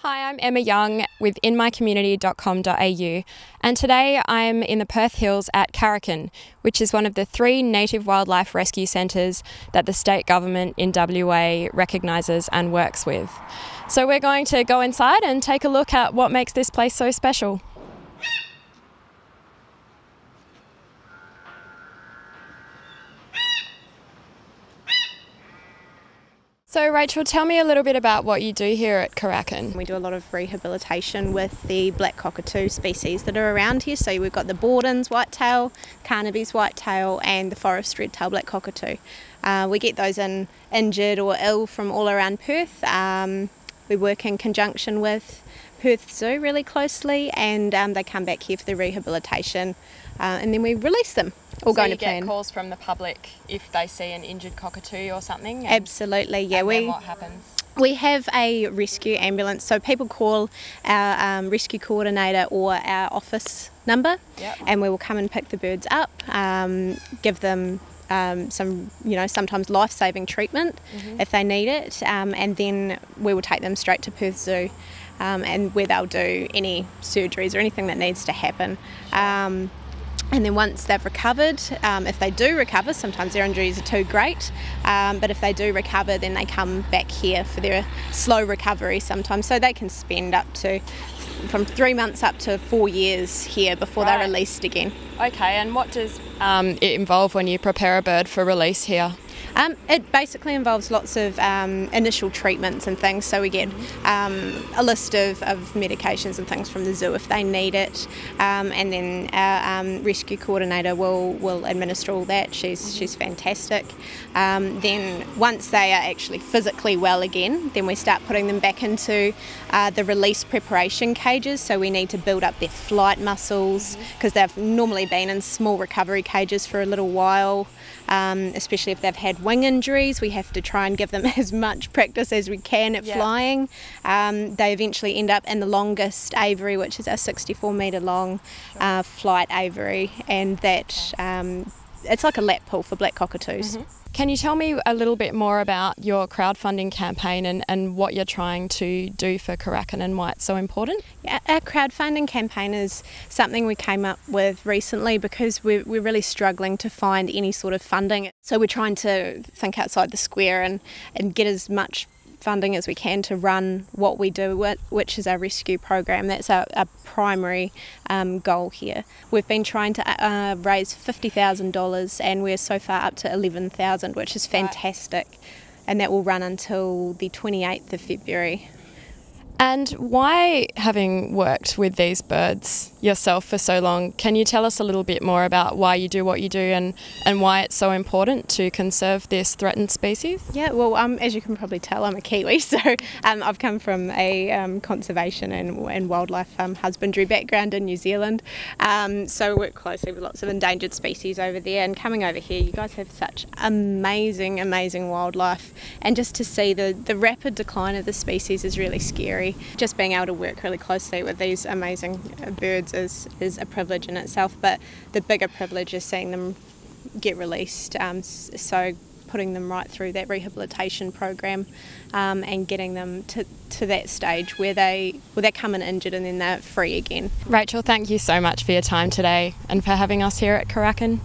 Hi, I'm Emma Young with inmycommunity.com.au, and today I'm in the Perth Hills at Kaarakin, which is one of the 3 native wildlife rescue centres that the state government in WA recognises and works with. So we're going to go inside and take a look at what makes this place so special. So Rachel, tell me a little bit about what you do here at Kaarakin. We do a lot of rehabilitation with the black cockatoo species that are around here. So we've got the Borden's whitetail, Carnaby's whitetail and the forest red-tailed black cockatoo. We get those injured or ill from all around Perth. We work in conjunction with Perth Zoo really closely, and they come back here for the rehabilitation and then we release them. All going to plan. So you get calls from the public if they see an injured cockatoo or something? Absolutely, yeah. And then what happens? We have a rescue ambulance, so people call our rescue coordinator or our office number, and we will come and pick the birds up, give them some, sometimes life-saving treatment if they need it, and then we will take them straight to Perth Zoo, and where they'll do any surgeries or anything that needs to happen. And then once they've recovered, if they do recover, sometimes their injuries are too great, but if they do recover, then they come back here for their slow recovery sometimes. So they can spend from 3 months up to 4 years here before they're released again. Okay, and what does it involve when you prepare a bird for release here? It basically involves lots of initial treatments and things, so we get a list of medications and things from the zoo if they need it, and then our rescue coordinator will administer all that. She's fantastic. Then once they are actually physically well again, then we start putting them back into the release preparation cages, so we need to build up their flight muscles because they've normally been in small recovery cages for a little while. Especially if they've had wing injuries, we have to try and give them as much practice as we can at flying. They eventually end up in the longest aviary, which is our 64-metre long flight aviary, and that it's like a lap pool for black cockatoos. Can you tell me a little bit more about your crowdfunding campaign and what you're trying to do for Kaarakin and why it's so important? Yeah, our crowdfunding campaign is something we came up with recently because we're really struggling to find any sort of funding. So we're trying to think outside the square and get as much funding as we can to run what we do, which is our rescue program. That's our primary goal here. We've been trying to raise $50,000 and we're so far up to $11,000, which is fantastic, and that will run until the 28th of February. And why, having worked with these birds yourself for so long, can you tell us a little bit more about why you do what you do and why it's so important to conserve this threatened species? Yeah, well, as you can probably tell, I'm a Kiwi, so I've come from a conservation and wildlife husbandry background in New Zealand, so I work closely with lots of endangered species over there, and coming over here, you guys have such amazing wildlife, and just to see the rapid decline of the species is really scary. Just being able to work really closely with these amazing birds is a privilege in itself, but the bigger privilege is seeing them get released, so putting them right through that rehabilitation program and getting them to that stage where they come in injured and then they're free again. Rachel, thank you so much for your time today and for having us here at Kaarakin.